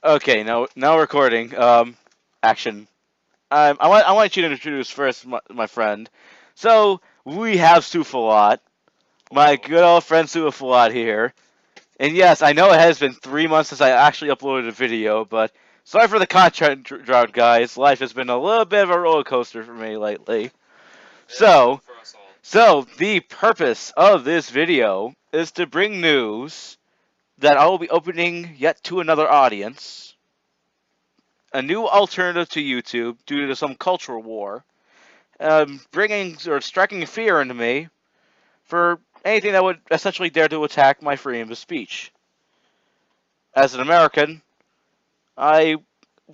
Okay, now recording. Action. I want you to introduce first, my friend. So we have Supe Folot, my Hello. good old friend Supe Folot here. And yes, I know it has been 3 months since I actually uploaded a video, but sorry for the content drought, guys. Life has been a little bit of a roller coaster for me lately. It has been So, for us all. so the purpose of this video is to bring news that I will be opening yet to another audience, a new alternative to YouTube due to some cultural war, bringing or striking fear into me for anything that would essentially dare to attack my freedom of speech. As an American, I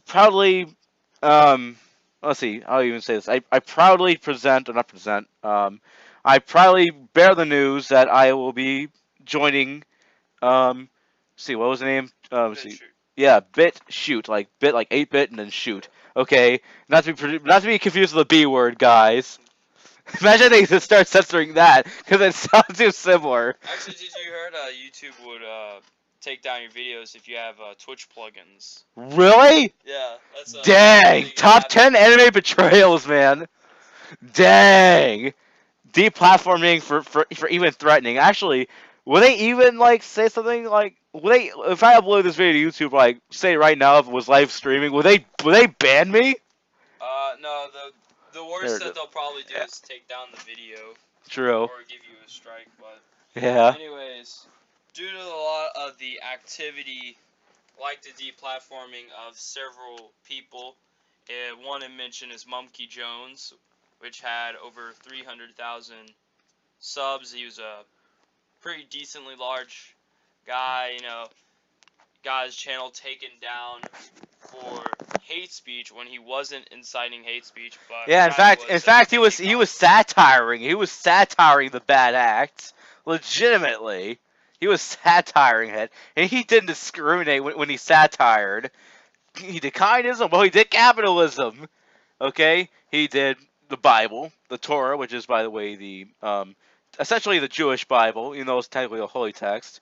proudly, um, let's see, I'll even say this. I proudly present, or not present, I proudly bear the news that I will be joining, see, what was the name? See, Shoot. yeah, bit shoot, like bit like 8-bit and then shoot. Okay, not to be confused with the B word, guys. Imagine they just start censoring that because it sounds too similar. Actually, did you heard YouTube would take down your videos if you have Twitch plugins? Really? Yeah, that's a Dang! thing that Top happened. 10 anime betrayals, man. Dang! Deplatforming for even threatening. Actually, would they even like say something like? Would they, if I upload this video to YouTube, like say right now if it was live streaming, would they ban me? No, the There worst it that is. they'll probably do Yeah, is take down the video true. or give you a strike. But Yeah. anyways, due to a lot of the activity, like the deplatforming of several people, one to mention is Mumkey Jones, which had over 300,000 subs. He was a pretty decently large guy, got his channel taken down for hate speech when he wasn't inciting hate speech, but Yeah. rather In was fact, he was making he was comments. satiring. He was satiring the bad acts. Legitimately, he was satiring it, and he didn't discriminate when he satired. He did communism. Well, he did capitalism. Okay, he did the Bible, the Torah, which is, by the way, the essentially the Jewish Bible, even though it's technically a holy text.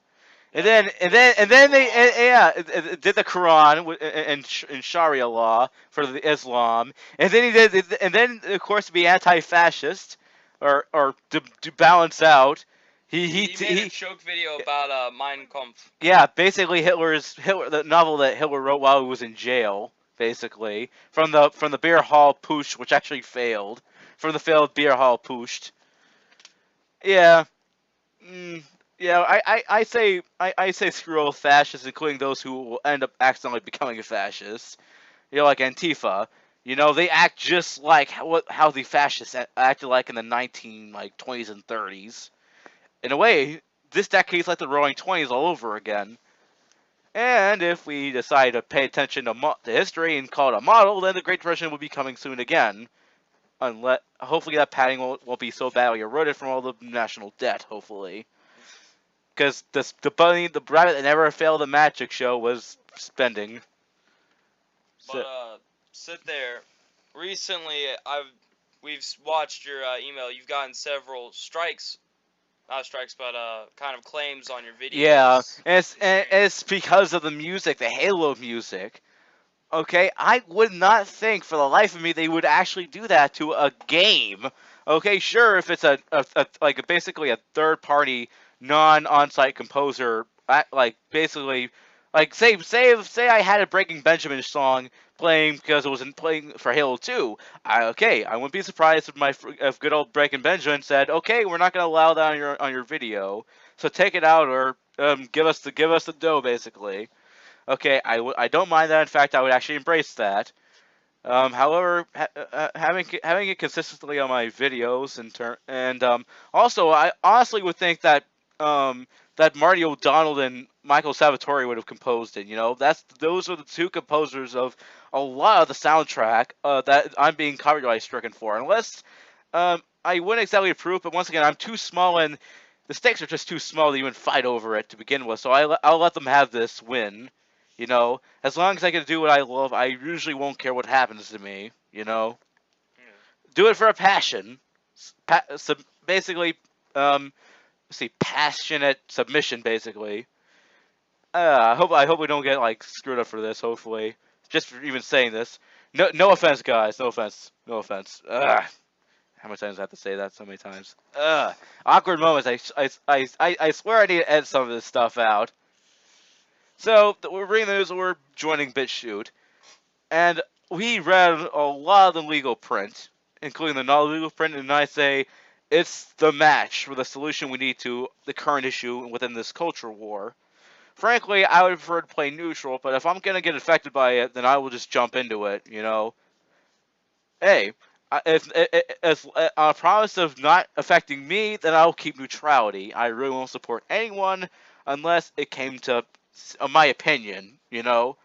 And Yeah, then and the then and then they Quran. yeah it did the Quran and Sharia law for the Islam, and then he did and then of course to be anti-fascist or to balance out, He made a joke video about Mein Kampf. yeah, basically Hitler, the novel that Hitler wrote while he was in jail, basically from the beer hall putsch, which actually failed, from the failed beer hall putsch. Yeah, mm, yeah, I say screw all fascists, including those who will end up accidentally becoming a fascist. Like Antifa. They act just like how the fascists acted like in the 1920s and 30s. In a way, this decade's like the Roaring Twenties all over again. And if we decide to pay attention to history and call it a model, then the Great Depression will be coming soon again. Unless, hopefully, that padding won't be so badly eroded from all the national debt. Hopefully, because the rabbit that never failed a magic show was spending. But So, sit there. Recently, we've watched your email. You've gotten several strikes, not strikes, but kind of claims on your yeah, videos and and streams. it's because of the music, the Halo music. Okay, I would not think for the life of me they would actually do that to a game. Okay, sure, if it's like basically a third party non-on-site composer, like basically, like say I had a Breaking Benjamin song playing because it wasn't playing for Halo 2. I wouldn't be surprised if good old Breaking Benjamin said, okay, we're not gonna allow that on your video, so take it out or give us the dough basically. Okay, I don't mind that. In fact, I would actually embrace that. However, having it consistently on my videos and also I honestly would think that Marty O'Donnell and Michael Salvatore would have composed it. Those are the two composers of a lot of the soundtrack that I'm being copyright stricken for. Unless I wouldn't exactly approve, but once again, I'm too small and the stakes are just too small to even fight over it to begin with. So I'll let them have this win. As long as I can do what I love, I usually won't care what happens to me. Yeah. Do it for a passion. Basically, let's see, passionate submission, basically. I hope we don't get like screwed up for this. Hopefully, just for even saying this. No offense, guys. No offense. No offense. How many times I have to say that? So many times. Awkward moments. I swear I need to edit some of this stuff out. So we're reading the news. We're joining BitChute, and we read a lot of the legal print, including the non-legal print, and I say it's the match for the solution we need to the current issue within this culture war. Frankly, I would prefer to play neutral, but if I'm gonna get affected by it, then I will just jump into it. Hey, if on a promise of not affecting me, then I'll keep neutrality. I really won't support anyone unless it came to my opinion. So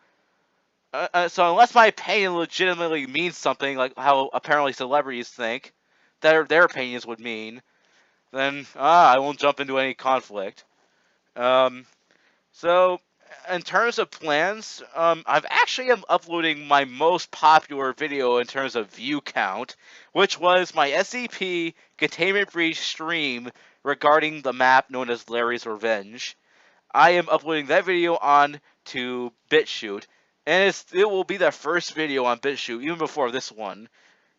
unless my opinion legitimately means something, like how apparently celebrities think their opinions would mean, then I won't jump into any conflict. Um, So, in terms of plans, I've actually am uploading my most popular video in terms of view count, which was my SCP Containment Breach stream regarding the map known as Larry's Revenge. I am uploading that video on to BitChute, and it will be the first video on BitChute, even before this one.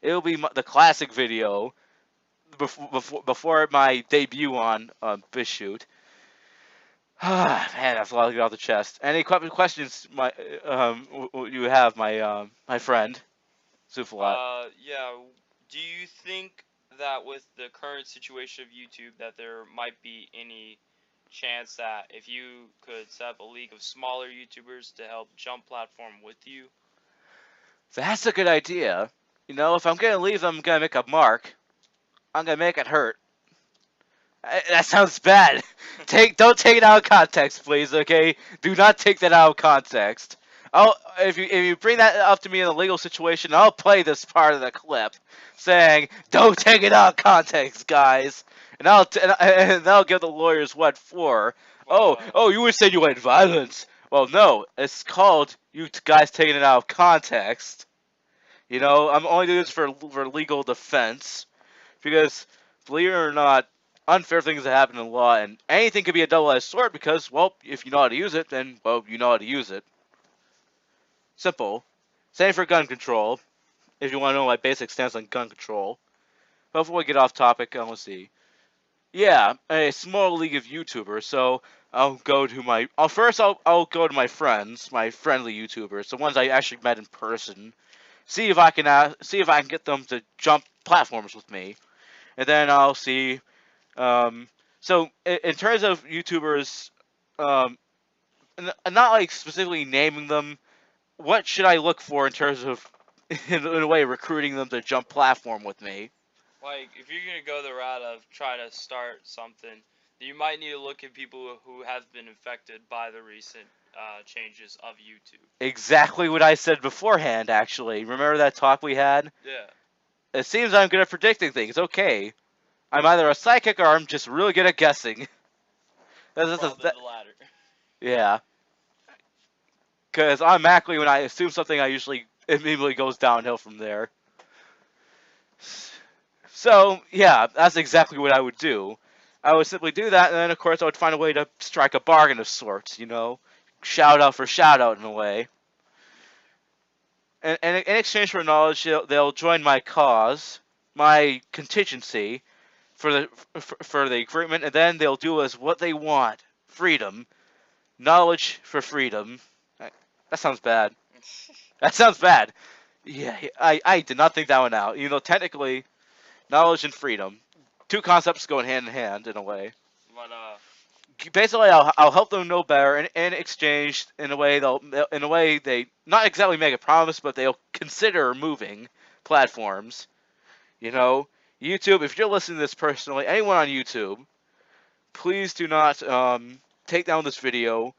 It will be the classic video before my debut on BitChute. Man, that's a lot to get off the chest. Any questions, you have, my friend, Supe Folot? Yeah. Do you think that with the current situation of YouTube, that there might be any chance that if you could set up a league of smaller YouTubers to help jump platform with you? That's a good idea. If I'm gonna leave them, I'm gonna make a mark. I'm gonna make it hurt. That sounds bad. Don't take it out of context, please. Okay, do not take that out of context. If you bring that up to me in a legal situation, I'll play this part of the clip saying, "Don't take it out of context, guys," and I'll give the lawyers what for. You would say you wanted violence. Well, no, it's called you guys taking it out of context. I'm only doing this for legal defense because, believe it or not, unfair things that happen in law, and anything could be a double-edged sword because, well, if you know how to use it, then, well, you know how to use it. Simple. Same for gun control, if you want to know my basic stance on gun control. Before we get off topic, let's see. Yeah, a small league of YouTubers, so I'll go to my... I'll go to my friends, my friendly YouTubers, the ones I actually met in person, see if I can get them to jump platforms with me, and then I'll see. So in terms of YouTubers, not like specifically naming them, what should I look for in terms of, in a way, recruiting them to jump platform with me? Like, if you're gonna go the route of trying to start something, you might need to look at people who have been infected by the recent changes of YouTube. Exactly what I said beforehand, actually. Remember that talk we had? Yeah. It seems I'm good at predicting things. Okay. I'm either a psychic or I'm just really good at guessing. Probably the latter. Yeah. Because automatically, when I assume something, I usually immediately goes downhill from there. So, yeah, that's exactly what I would do. I would simply do that, and then, of course, I would find a way to strike a bargain of sorts, Shout out for shout out in a way. And in exchange for knowledge, they'll join my cause, my contingency, for the agreement, and then they'll do as what they want. Freedom. Knowledge for freedom. That sounds bad. That sounds bad. Yeah, I did not think that one out. Technically, knowledge and freedom, two concepts going hand in hand in a way. But Basically, I'll help them know better, and in exchange, in a way they not exactly make a promise, but they'll consider moving platforms. YouTube. If you're listening to this personally, anyone on YouTube, please do not take down this video,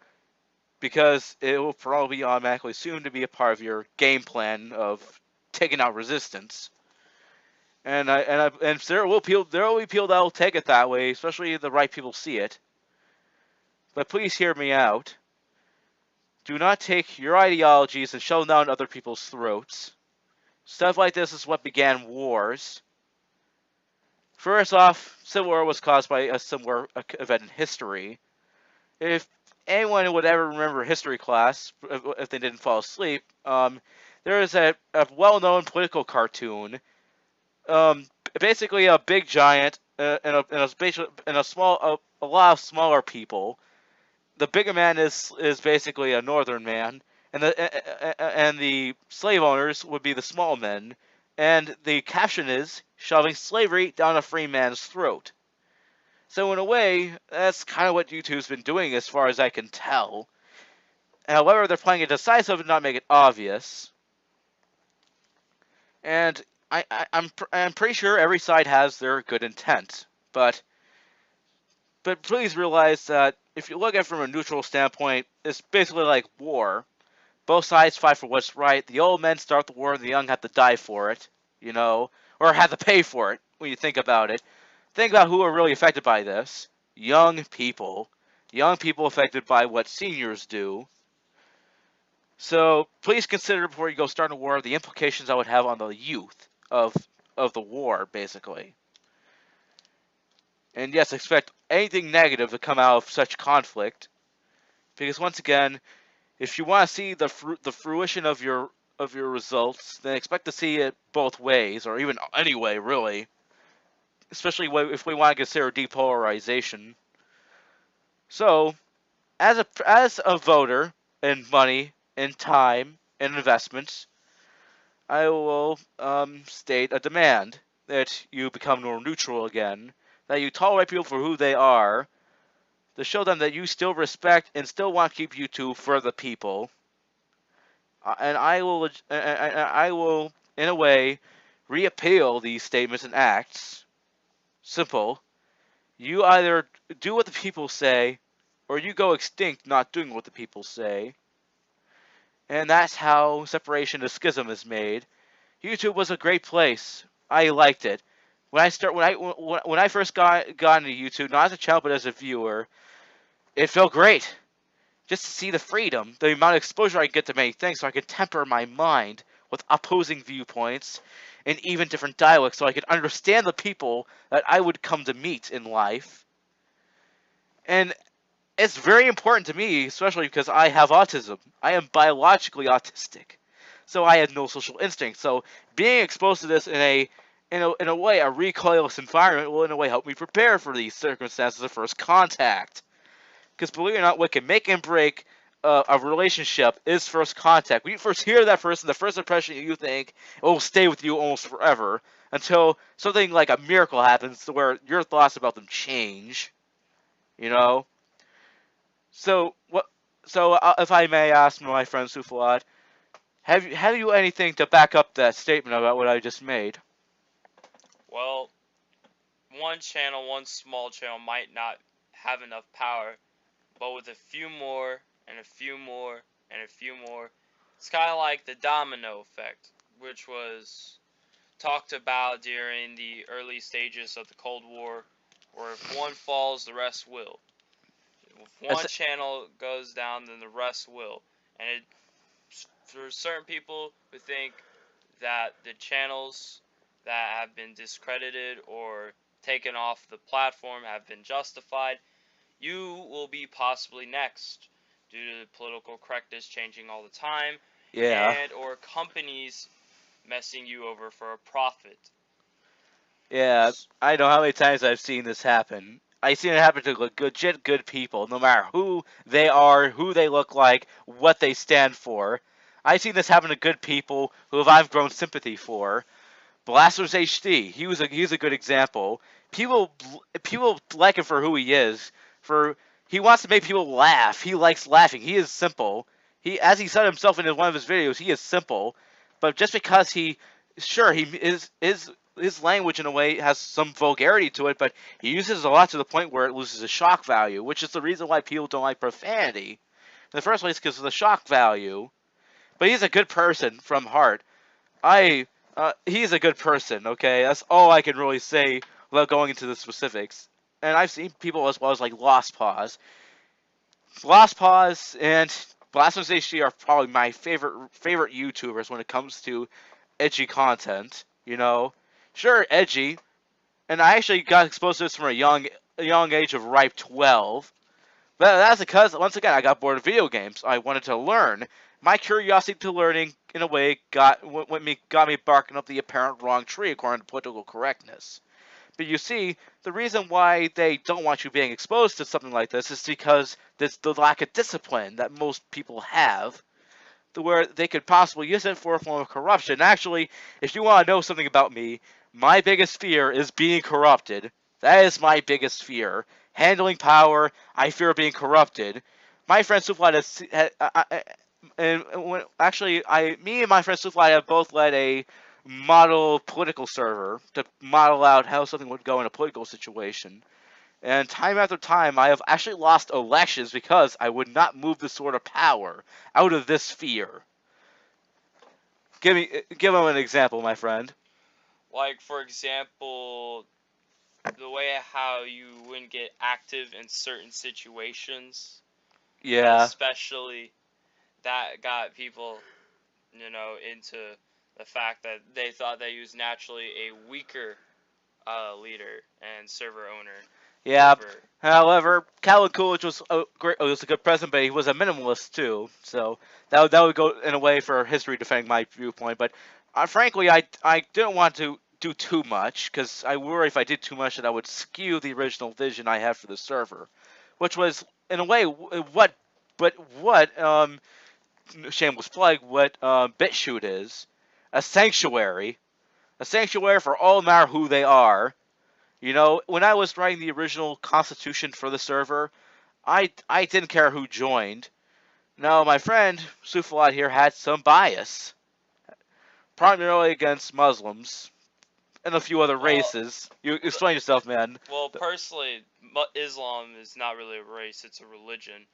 because it will probably automatically soon to be a part of your game plan of taking out resistance. And there will be people that will take it that way, especially if the right people see it. But please hear me out. Do not take your ideologies and shove them down other people's throats. Stuff like this is what began wars. First off, Civil War was caused by a similar event in history. If anyone would ever remember history class, if they didn't fall asleep, there is a well-known political cartoon. Basically a big giant and a lot of smaller people. The bigger man is basically a northern man, and the slave owners would be the small men. And the caption is shoving slavery down a free man's throat. So in a way, that's kind of what YouTube's been doing as far as I can tell. However, they're playing it decisive and not make it obvious. And I'm pretty sure every side has their good intent, but please realize that if you look at it from a neutral standpoint, it's basically like war. Both sides fight for what's right. The old men start the war, and the young have to die for it, or have to pay for it. When you think about it, think about who are really affected by this: young people. Young people affected by what seniors do. So please consider before you go start a war the implications that would have on the youth of the war, basically. And yes, expect anything negative to come out of such conflict, because once again, if you want to see the fruition of your results, then expect to see it both ways, or even any way, really. Especially if we want to consider depolarization. So, as a voter, in money, in time, in investments, I will state a demand that you become more neutral again, that you tolerate people for who they are, to show them that you still respect and still want to keep YouTube for the people. And I will, in a way, reappeal these statements and acts. Simple. You either do what the people say, or you go extinct not doing what the people say. And that's how separation of schism is made. YouTube was a great place. I liked it. When I first got into YouTube, not as a child but as a viewer, it felt great. Just to see the freedom, the amount of exposure I get to many things, so I could temper my mind with opposing viewpoints and even different dialects, so I could understand the people that I would come to meet in life. And it's very important to me, especially because I have autism. I am biologically autistic, so I had no social instinct. So being exposed to this in a way, a recoilless environment will in a way help me prepare for these circumstances of first contact. Because believe it or not, what can make and break a relationship is first contact. When you first hear that person, the first impression you think, it will stay with you almost forever until something like a miracle happens to where your thoughts about them change. You know. So what? So if I may ask my friend Supe Folot, have you anything to back up that statement about what I just made? Well, one small channel might not have enough power, but with a few more and a few more and a few more, it's kind of like the domino effect, which was talked about during the early stages of the Cold War, where if one falls, the rest will. If one channel goes down, then the rest will. And for certain people who think that the channels that have been discredited or taken off the platform have been justified, you will be possibly next due to political correctness changing all the time, Yeah. and or companies messing you over for a profit. Yeah, I know how many times I've seen this happen. I've seen it happen to legit good people, no matter who they are, who they look like, what they stand for. I've seen this happen to good people who I've grown sympathy for. Blasphemous HD, he's a good example. People like him for who he is. For he wants to make people laugh. He likes laughing. He is simple. As he said himself in one of his videos, he is simple. But just because he is his language in a way has some vulgarity to it, but he uses it a lot to the point where it loses its shock value, which is the reason why people don't like profanity in the first place, because of the shock value. But he's a good person from heart. He's a good person. Okay, that's all I can really say without going into the specifics. And I've seen people as well as like Lost Pause, and Blasphemous HD are probably my favorite YouTubers when it comes to edgy content. Sure, edgy, and I actually got exposed to this from a young age of ripe 12. But that's because, once again, I got bored of video games. I wanted to learn. My curiosity to learning, in a way, got me barking up the apparent wrong tree according to political correctness. But you see, the reason why they don't want you being exposed to something like this is because there's the lack of discipline that most people have, to where they could possibly use it for a form of corruption. Actually, if you want to know something about me, my biggest fear is being corrupted. That is my biggest fear. Handling power, I fear being corrupted. My friend Suflad and when actually, me and my friend Suflad have both led a model political server to model out how something would go in a political situation. And time after time, I have actually lost elections because I would not move the sword of power out of this fear. Give him an example, my friend. Like, for example, the way how you wouldn't get active in certain situations, Yeah, especially that got people, into the fact that they thought that he was naturally a weaker leader and server owner yeah. over. However, Calvin Coolidge was a good president, but he was a minimalist too. So that would go in a way for history defending my viewpoint. But frankly, I didn't want to do too much because I worry if I did too much that I would skew the original vision I had for the server, which was in a way what shameless plug, what BitChute is, a sanctuary, for all, no matter who they are. You know, when I was writing the original constitution for the server, I didn't care who joined. No, my friend Supe Folot here had some bias, primarily against Muslims and a few other Well, races. You explain yourself, man. personally, Islam is not really a race; it's a religion.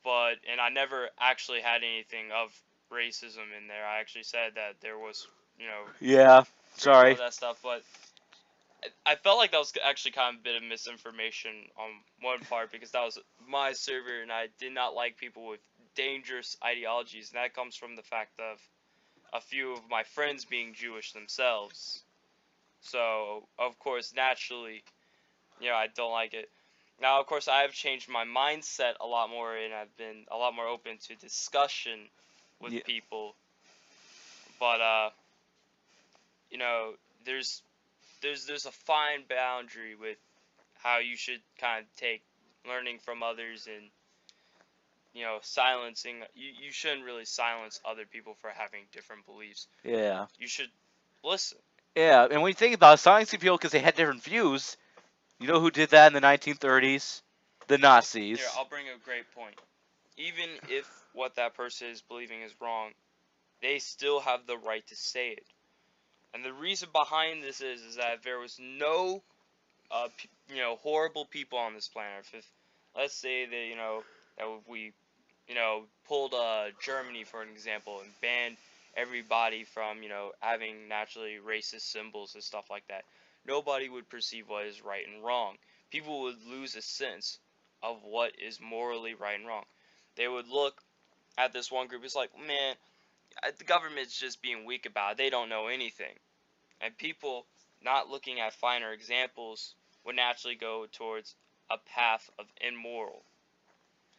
And I never actually had anything of racism in there. I actually said that there was, Yeah, pretty well sorry. that stuff, but I felt like that was actually kind of a bit of misinformation on one part because that was my server and I did not like people with dangerous ideologies, and that comes from the fact of a few of my friends being Jewish themselves. So, of course, naturally, I don't like it. Now, of course, I have changed my mindset a lot more and I've been a lot more open to discussion with Yeah, people. But, you know, there's there's a fine boundary with how you should kind of take learning from others and silencing you shouldn't really silence other people for having different beliefs. yeah, You should listen. yeah. And when you think about it, silencing people because they had different views, you know who did that in the 1930s? The Here, Nazis. I'll bring a great point. Even if what that person is believing is wrong, they still have the right to say it. And the reason behind this is that there was no horrible people on this planet. If let's say that that we pulled Germany for an example and banned everybody from having naturally racist symbols and stuff like that, nobody would perceive what is right and wrong. People would lose a sense of what is morally right and wrong. They would look at this one group. It's like, man, the government's just being weak about it. They don't know anything. And people not looking at finer examples would naturally go towards a path of immoral.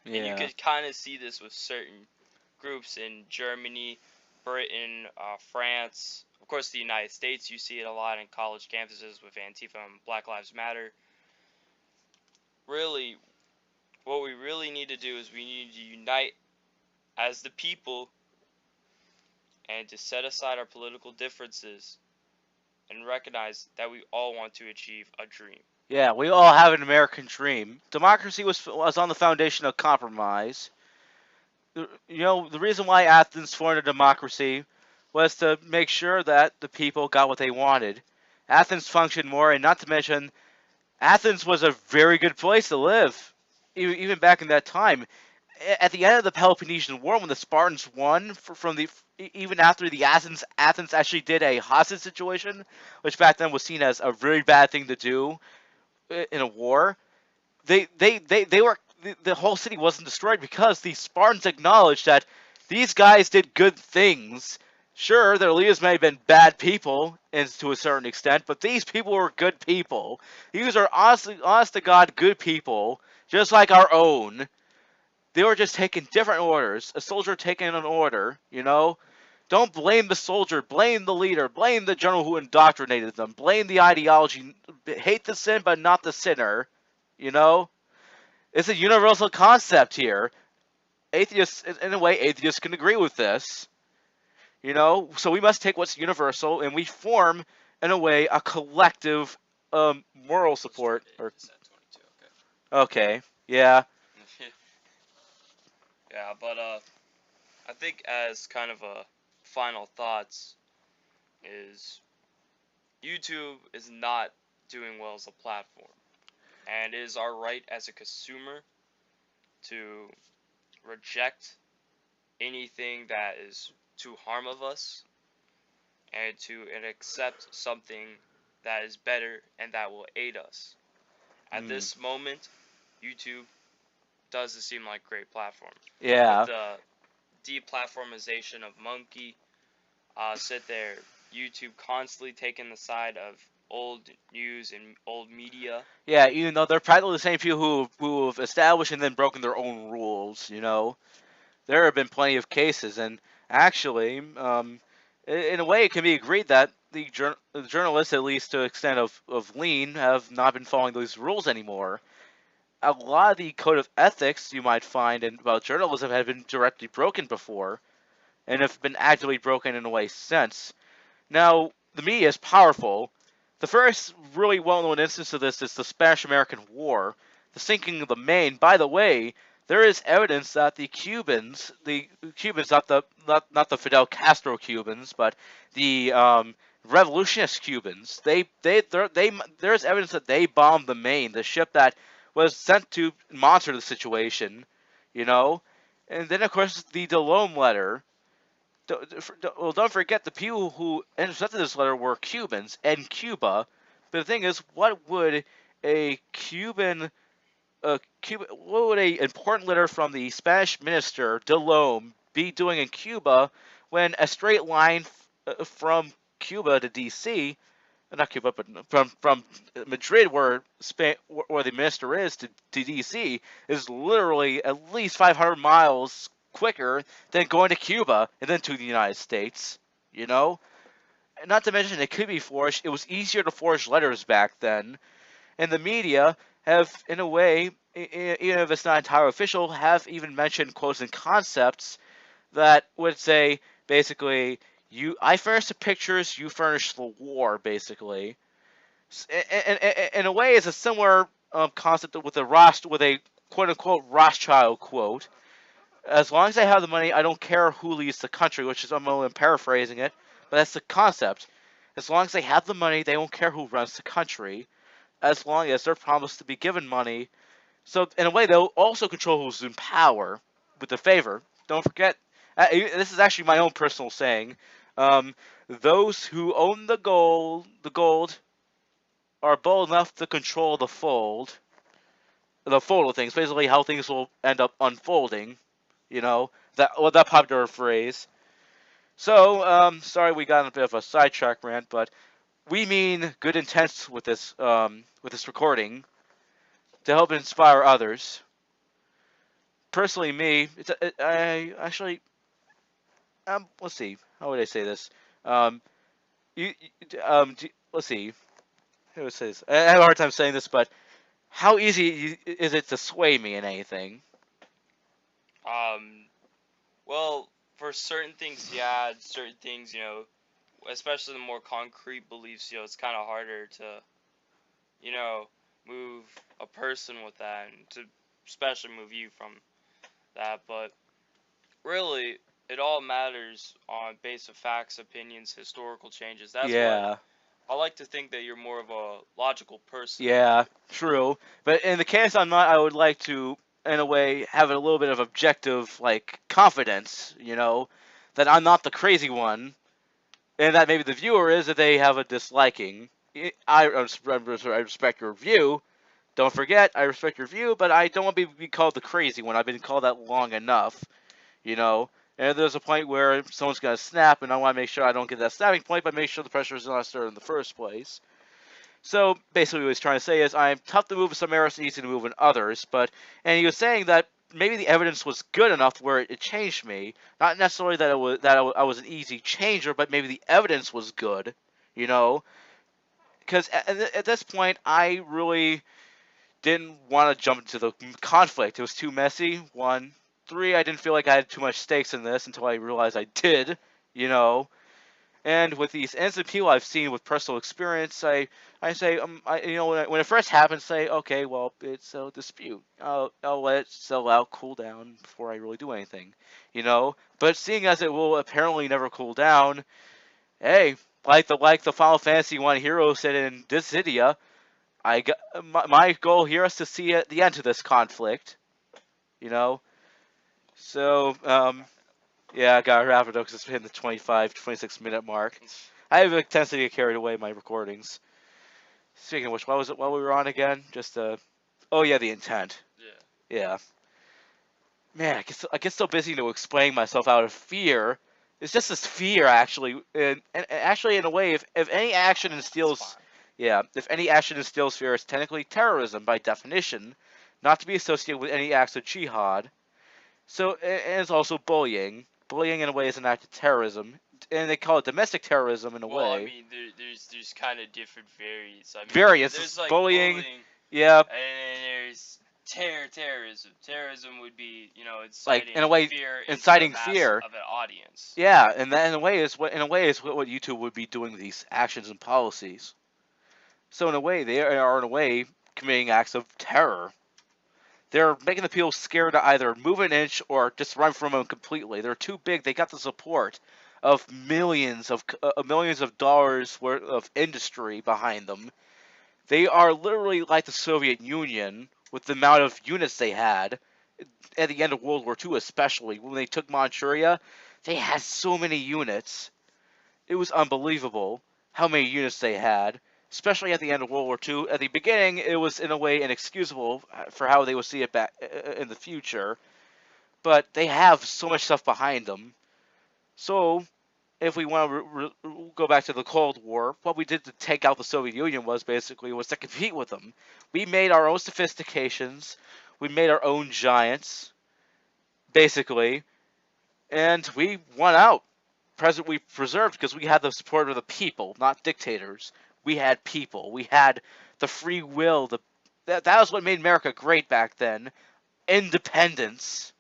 And you Yeah. could kind of see this with certain groups in Germany, Britain, France, of course the United States. You see it a lot in college campuses with Antifa and Black Lives Matter. Really, what we really need to do is we need to unite as the people and to set aside our political differences and recognize that we all want to achieve a dream. Yeah, we all have an American dream. Democracy was on the foundation of compromise. You know, the reason why Athens formed a democracy was to make sure that the people got what they wanted. Athens functioned more, and not to mention, Athens was a very good place to live, even back in that time. At the end of the Peloponnesian War, when the Spartans won from the even after the Athens actually did a hostage situation, which back then was seen as a very bad thing to do in a war. They were the whole city wasn't destroyed because the Spartans acknowledged that these guys did good things. Sure, their leaders may have been bad people, and to a certain extent, but these people were good people. These are honest to God good people, just like our own. They were just taking different orders. A soldier taking an order, you know? Don't blame the soldier, blame the leader, blame the general who indoctrinated them, blame the ideology. Hate the sin, but not the sinner, you know? It's a universal concept here. Atheists, in a way, atheists can agree with this, you know? So we must take what's universal and we form, in a way, a collective moral Let's try support. to Or end this at 22. okay, yeah, Okay. Yeah, but I think as kind of a final thoughts is YouTube is not doing well as a platform, and it is our right as a consumer to reject anything that is to harm of us and accept something that is better and that will aid us. At mm, this moment, YouTube doesn't seem like a great platform. With yeah. the deplatformization of Monkey, sit there, YouTube constantly taking the side of old news and old media. Yeah, even though they're practically the same people who have established and then broken their own rules, you know, there have been plenty of cases, and actually, in a way, it can be agreed that the journalists, at least to the extent of Lean, have not been following those rules anymore. A lot of the code of ethics you might find about journalism have been directly broken before, and have been actively broken in a way since. Now, the media is powerful. The first really well-known instance of this is the Spanish-American War, the sinking of the Maine. By the way, there is evidence that the Cubans, not the Fidel Castro Cubans, but the revolutionist Cubans, there's evidence that they bombed the Maine, the ship that was sent to monitor the situation, you know. And then, of course, the Delome letter. Well, don't forget the people who intercepted this letter were Cubans and Cuba. But the thing is, what would a what would a important letter from the Spanish minister Delome be doing in Cuba when a straight line from Cuba to D.C. Not Cuba, but from Madrid, where the minister is, to D.C. is literally at least 500 miles quicker than going to Cuba and then to the United States. You know, and not to mention it could be forged. It was easier to forge letters back then, and the media have, in a way, even if it's not entirely official, have even mentioned quotes and concepts that would say basically, I furnish the pictures, you furnish the war, basically. In a way, it's a similar concept with a quote unquote Rothschild quote. As long as I have the money, I don't care who leads the country, which is I'm only paraphrasing it, but that's the concept. As long as they have the money, they don't care who runs the country. As long as they're promised to be given money, so in a way, they'll also control who's in power with the favor. Don't forget, this is actually my own personal saying. Um, those who own the gold, are bold enough to control the fold of things. Basically, how things will end up unfolding. You know that popular phrase. So, sorry we got on a bit of a sidetrack rant, but we mean good intents with this recording to help inspire others. Personally, me, I actually, let's see, how would I say this? Um, let's see, how would I say this? I have a hard time saying this, but how easy is it to sway me in anything? Um, well, for certain things, yeah, certain things, especially the more concrete beliefs, it's kind of harder to, you know, move a person with that, and to especially move you from that. But really, it all matters on base of facts, opinions, historical changes. That's what Yeah, I like to think, that you're more of a logical person. yeah, true. But in the case I'm not, I would like to, in a way, have a little bit of objective, like, confidence, you know, that I'm not the crazy one, and that maybe the viewer is that they have a disliking. I respect your view. Don't forget, I respect your view, but I don't want to be called the crazy one. I've been called that long enough, you know. And there's a point where someone's gonna snap, and I want to make sure I don't get that snapping point, but make sure the pressure is not started in the first place. So basically, what he's trying to say is, I'm tough to move in some areas, easy to move in others. And he was saying that maybe the evidence was good enough where it changed me. Not necessarily that I was an easy changer, but maybe the evidence was good, you know. Because at this point, I really didn't want to jump into the conflict. It was too messy. One, three, I didn't feel like I had too much stakes in this until I realized I did, you know. And with these innocent people I've seen with personal experience, I say, when it first happens, say, okay, well, it's a dispute. I'll let it settle out, cool down before I really do anything, you know. But seeing as it will apparently never cool down, hey, like the Final Fantasy One hero said in Dissidia, I got, my goal here is to see at the end of this conflict, you know. So, yeah, I gotta wrap it up because it's hitting the 25, 26 minute mark. I have a tendency to get carried away in my recordings. Speaking of which, what was it while we were on again? Just oh yeah, the intent. Yeah. Yeah. Man, I get so busy to explain myself out of fear. It's just this fear, actually, and actually, in a way, if any action instills, yeah, if any action instills fear, it's technically terrorism by definition, not to be associated with any acts of jihad. So, and it's also bullying. Bullying, in a way, is an act of terrorism, and they call it domestic terrorism in a Well, I way. mean, there's kind of different variants. I mean, Various there's like bullying, bullying, yeah, and then there's terrorism. Terrorism would be, like inciting in a way, fear into the inciting mass fear. of an audience. Yeah, and that in a way is what YouTube would be doing with these actions and policies. So in a way, they are in a way committing acts of terror. They're making the people scared to either move an inch or just run from them completely. They're too big. They got the support of millions of dollars worth of industry behind them. They are literally like the Soviet Union with the amount of units they had at the end of World War II, especially when they took Manchuria. They had so many units. It was unbelievable how many units they had, especially at the end of World War II. At the beginning, it was in a way inexcusable for how they would see it back in the future, but they have so much stuff behind them. So, if we want to go back to the Cold War, what we did to take out the Soviet Union was to compete with them. We made our own sophistications, we made our own giants, basically, and we won out. We preserved because we had the support of the people, not dictators. We had people. We had the free will. That was what made America great back then. Independence.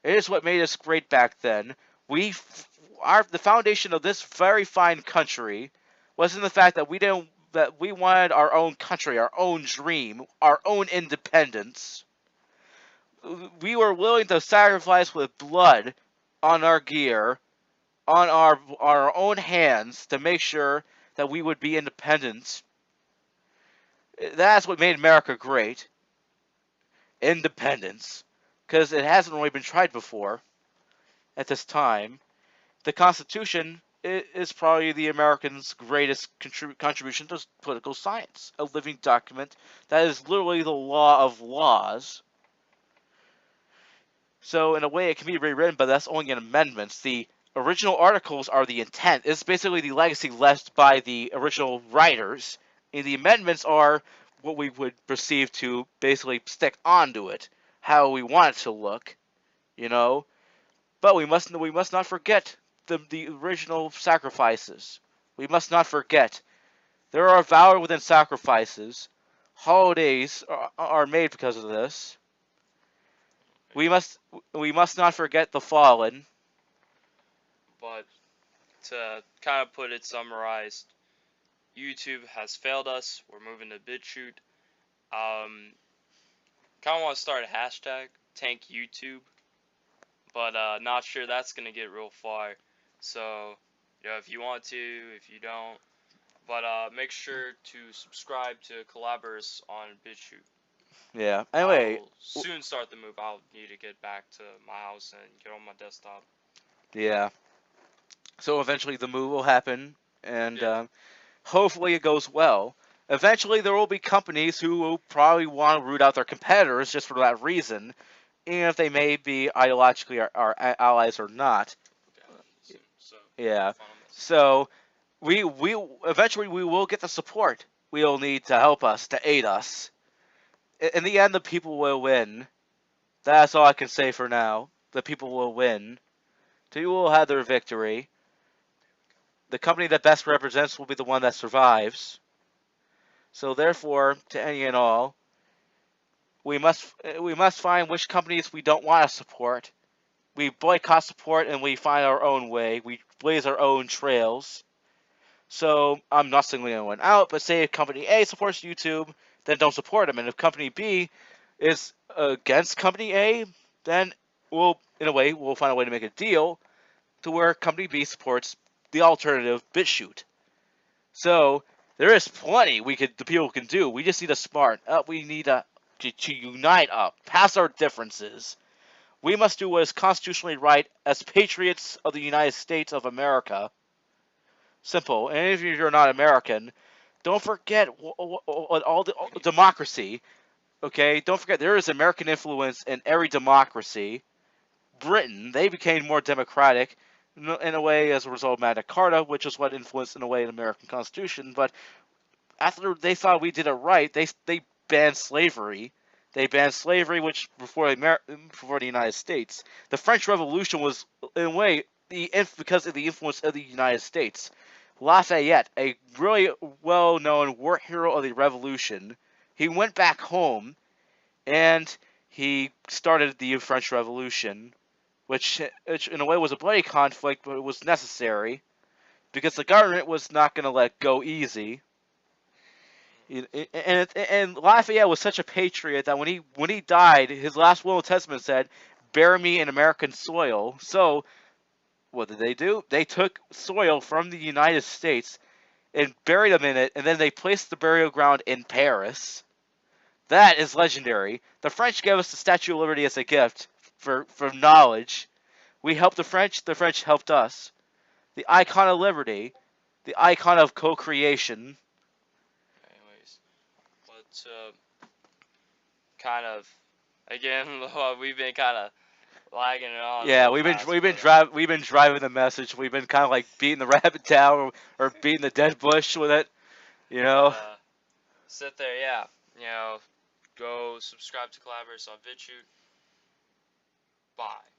It is what made us great back then. The foundation of this very fine country was in the fact that we wanted our own country, our own dream, our own independence. We were willing to sacrifice with blood on our gear, on our own hands to make sure that we would be independent. That's what made America great. Independence. Because it hasn't really been tried before at this time. The Constitution is probably the Americans' greatest contribution to political science. A living document that is literally the law of laws. So in a way, it can be rewritten, but that's only in amendments. The original articles are the intent. It's basically the legacy left by the original writers. And the amendments are what we would perceive to basically stick onto it, how we want it to look, you know. But we must not forget the original sacrifices. We must not forget there are valor within sacrifices. Holidays are made because of this. We must not forget the fallen. But to kind of put it summarized, YouTube has failed us. We're moving to BitChute. Kind of want to start a hashtag, Tank YouTube, but not sure that's gonna get real far. So, if you want to, if you don't, but make sure to subscribe to Collaborus on BitChute. Yeah. Anyway, I'll soon start the move. I'll need to get back to my house and get on my desktop. yeah. So eventually the move will happen, and Yeah. hopefully it goes well. Eventually there will be companies who will probably want to root out their competitors just for that reason, even if they may be ideologically our allies or not. Okay. So, Yeah. final message. So we eventually we will get the support we'll need to help us, to aid us. In the end, the people will win. That's all I can say for now. The people will win. The people will have their victory. The company that best represents will be the one that survives. So therefore, to any and all, we must find which companies we don't want to support. We boycott support and we find our own way. We blaze our own trails. So I'm not singling anyone out, but say if company A supports YouTube, then don't support them. And if company B is against company A, then in a way, we'll find a way to make a deal to where company B supports the alternative BitChute. So there is plenty the people can do. We just need to smart up. We need to unite up, past our differences. We must do what is constitutionally right as patriots of the United States of America. Simple. And if you're not American, don't forget all the democracy. Okay, don't forget there is American influence in every democracy. Britain, they became more democratic in a way as a result of Magna Carta, which is what influenced in a way the American Constitution. But after they thought we did it right, they banned slavery. They banned slavery, which before the United States, the French Revolution was in a way because of the influence of the United States. Lafayette, a really well-known war hero of the Revolution, he went back home and he started the French Revolution, which in a way was a bloody conflict, but it was necessary because the government was not going to let go easy. And Lafayette was such a patriot that when he died, his last will and testament said, "Bury me in American soil." So what did they do? They took soil from the United States and buried him in it, and then they placed the burial ground in Paris. That is legendary. The French gave us the Statue of Liberty as a gift for knowledge. We helped the French helped us. The icon of liberty, the icon of co-creation. Anyways, let's kind of again we've been kind of lagging it on a Yeah, little we've been fast, we've been but driving we've been driving the message. We've been kind of like beating the rabbit down or beating the dead bush with it. You but know. sit there, yeah. Go subscribe to Collaborators on BitChute. Bye.